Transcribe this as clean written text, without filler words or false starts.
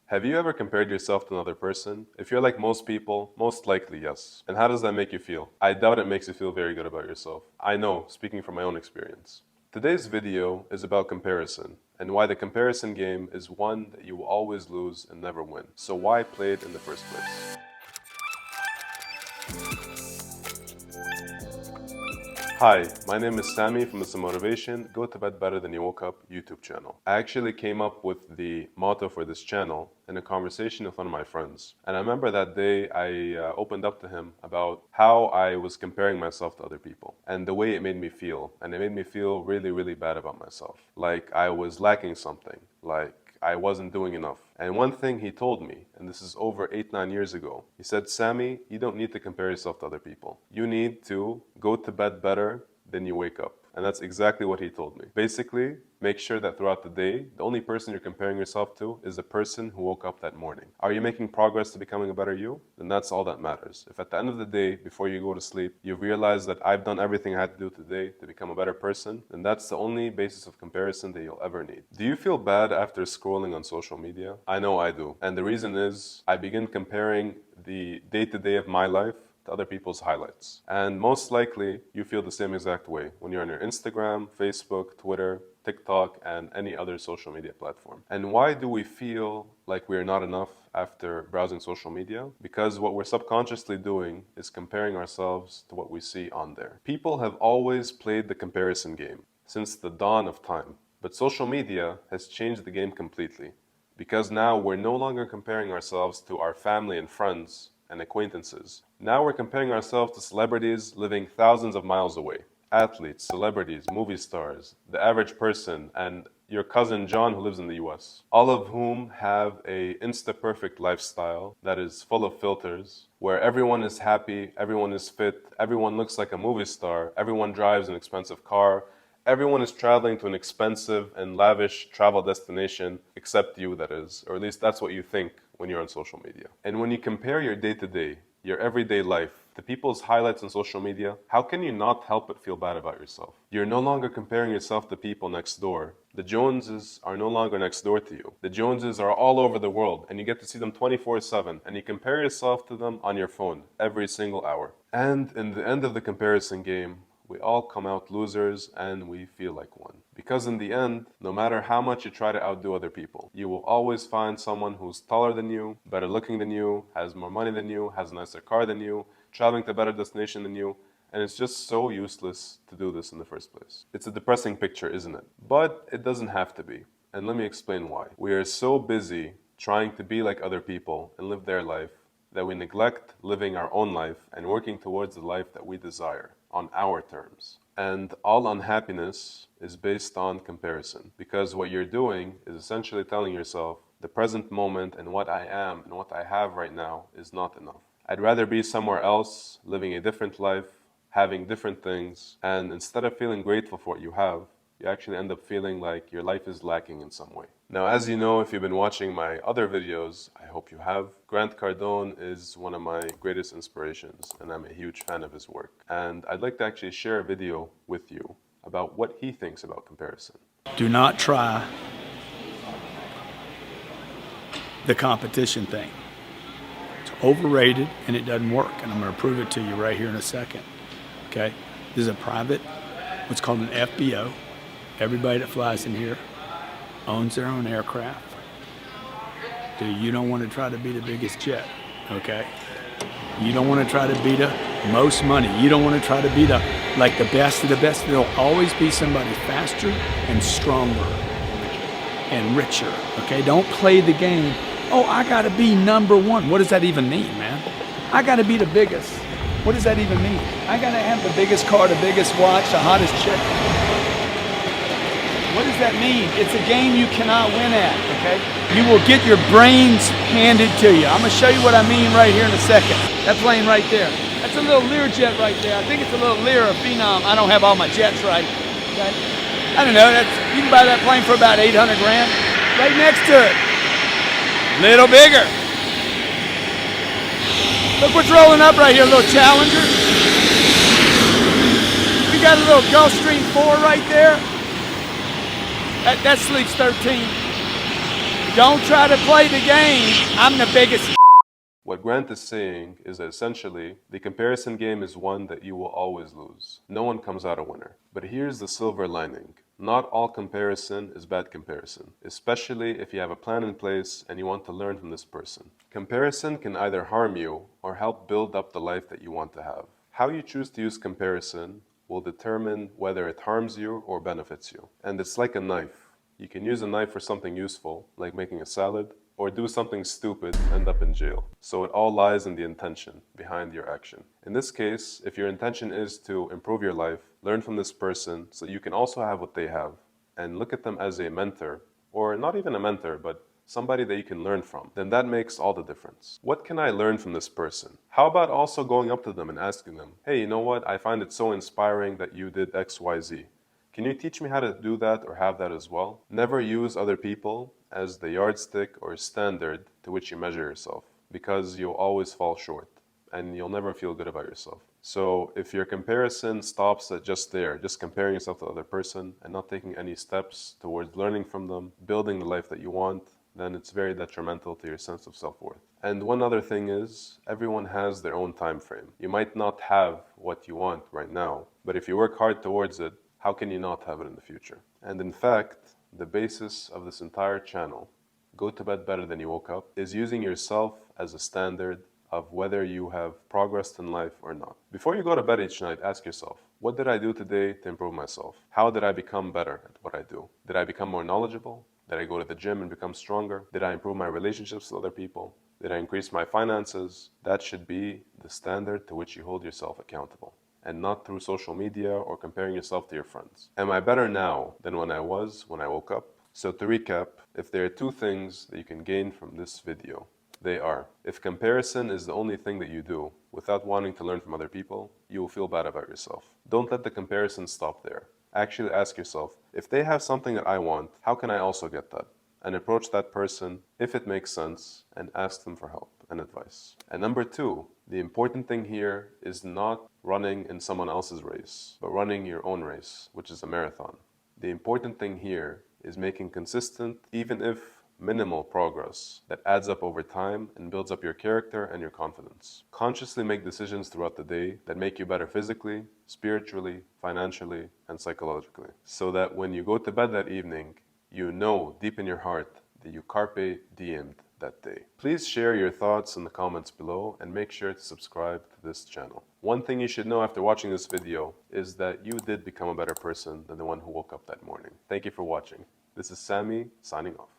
Have you ever compared yourself to another person? If you're like most people, most likely yes. And how does that make you feel? I doubt it makes you feel very good about yourself. I know, speaking from my own experience. Today's video is about comparison and why the comparison game is one that you will always lose and never win. So why play it in the first place? Hi, my name is Sami from the Samotivation Go to Bed Better Than You Woke Up YouTube channel. I actually came up with the motto for this channel in a conversation with one of my friends. And I remember that day I opened up to him about how I was comparing myself to other people and the way it made me feel. And it made me feel really, really bad about myself. Like I was lacking something, like I wasn't doing enough. And one thing he told me, and this is over 8-9 years ago, he said, Sami, you don't need to compare yourself to other people. You need to go to bed better than you wake up. And that's exactly what he told me. Basically, make sure that throughout the day, the only person you're comparing yourself to is the person who woke up that morning. Are you making progress to becoming a better you? Then that's all that matters. If at the end of the day, before you go to sleep, you realize that I've done everything I had to do today to become a better person, then that's the only basis of comparison that you'll ever need. Do you feel bad after scrolling on social media? I know I do. And the reason is I begin comparing the day-to-day of my life to other people's highlights. And most likely, you feel the same exact way when you're on your Instagram, Facebook, Twitter, TikTok, and any other social media platform. And why do we feel like we're not enough after browsing social media? Because what we're subconsciously doing is comparing ourselves to what we see on there. People have always played the comparison game since the dawn of time. But social media has changed the game completely. Because now we're no longer comparing ourselves to our family and friends and acquaintances. Now we're comparing ourselves to celebrities living thousands of miles away. Athletes, celebrities, movie stars, the average person, and your cousin John who lives in the US. All of whom have a insta-perfect lifestyle that is full of filters, where everyone is happy, everyone is fit, everyone looks like a movie star, everyone drives an expensive car, everyone is traveling to an expensive and lavish travel destination, except you, that is, or at least that's what you think when you're on social media. And when you compare your day-to-day, your everyday life, to people's highlights on social media, how can you not help but feel bad about yourself? You're no longer comparing yourself to people next door. The Joneses are no longer next door to you. The Joneses are all over the world, and you get to see them 24/7, and you compare yourself to them on your phone every single hour. And in the end of the comparison game, we all come out losers and we feel like one. Because in the end, no matter how much you try to outdo other people, you will always find someone who's taller than you, better looking than you, has more money than you, has a nicer car than you, traveling to a better destination than you, and it's just so useless to do this in the first place. It's a depressing picture, isn't it? But it doesn't have to be. And let me explain why. We are so busy trying to be like other people and live their life that we neglect living our own life and working towards the life that we desire on our terms. And all unhappiness is based on comparison, because what you're doing is essentially telling yourself the present moment and what I am and what I have right now is not enough. I'd rather be somewhere else, living a different life, having different things, and instead of feeling grateful for what you have, you actually end up feeling like your life is lacking in some way. Now, as you know, if you've been watching my other videos, I hope you have, Grant Cardone is one of my greatest inspirations, and I'm a huge fan of his work. And I'd like to actually share a video with you about what he thinks about comparison. Do not try the competition thing. It's overrated and it doesn't work, and I'm going to prove it to you right here in a second. Okay? This is a private, what's called an FBO. Everybody that flies in here owns their own aircraft. You don't want to try to be the biggest jet, okay? You don't want to try to be the most money. You don't want to try to be the best of the best. There'll always be somebody faster and stronger and richer, okay? Don't play the game. Oh, I got to be number one. What does that even mean, man? I got to be the biggest. What does that even mean? I got to have the biggest car, the biggest watch, the hottest chick. What does that mean? It's a game you cannot win at, okay? You will get your brains handed to you. I'm going to show you what I mean right here in a second. That plane right there. That's a little Learjet right there. I think it's a little Lear or Phenom. I don't have all my jets right, okay? I don't know. You can buy that plane for about 800 grand. Right next to it. Little bigger. Look what's rolling up right here, a little Challenger. We got a little Gulfstream 4 right there. That sleeps 13. Don't try to play the game. I'm the biggest. What Grant is saying is that essentially, the comparison game is one that you will always lose. No one comes out a winner. But here's the silver lining. Not all comparison is bad comparison, especially if you have a plan in place and you want to learn from this person. Comparison can either harm you or help build up the life that you want to have. How you choose to use comparison will determine whether it harms you or benefits you. And it's like a knife. You can use a knife for something useful, like making a salad, or do something stupid, end up in jail. So it all lies in the intention behind your action. In this case, if your intention is to improve your life, learn from this person so you can also have what they have, and look at them as a mentor, or not even a mentor, but somebody that you can learn from, then that makes all the difference. What can I learn from this person? How about also going up to them and asking them, hey, you know what? I find it so inspiring that you did X, Y, Z. Can you teach me how to do that or have that as well? Never use other people as the yardstick or standard to which you measure yourself, because you'll always fall short and you'll never feel good about yourself. So if your comparison stops at just there, just comparing yourself to the other person and not taking any steps towards learning from them, building the life that you want, then it's very detrimental to your sense of self-worth. And one other thing is, everyone has their own time frame. You might not have what you want right now, but if you work hard towards it, how can you not have it in the future? And in fact, the basis of this entire channel, Go to Bed Better Than You Woke Up, is using yourself as a standard of whether you have progressed in life or not. Before you go to bed each night, ask yourself, what did I do today to improve myself? How did I become better at what I do? Did I become more knowledgeable? Did I go to the gym and become stronger? Did I improve my relationships with other people? Did I increase my finances? That should be the standard to which you hold yourself accountable, and not through social media or comparing yourself to your friends. Am I better now than when I was when I woke up? So to recap, if there are two things that you can gain from this video, they are, if comparison is the only thing that you do without wanting to learn from other people, you will feel bad about yourself. Don't let the comparison stop there. Actually ask yourself, if they have something that I want, how can I also get that? And approach that person, if it makes sense, and ask them for help and advice. And number two, the important thing here is not running in someone else's race, but running your own race, which is a marathon. The important thing here is making consistent, even if minimal progress that adds up over time and builds up your character and your confidence. Consciously make decisions throughout the day that make you better physically, spiritually, financially, and psychologically, so that when you go to bed that evening, you know deep in your heart that you carpe diemed that day. Please share your thoughts in the comments below and make sure to subscribe to this channel. One thing you should know after watching this video is that you did become a better person than the one who woke up that morning. Thank you for watching. This is Sammy signing off.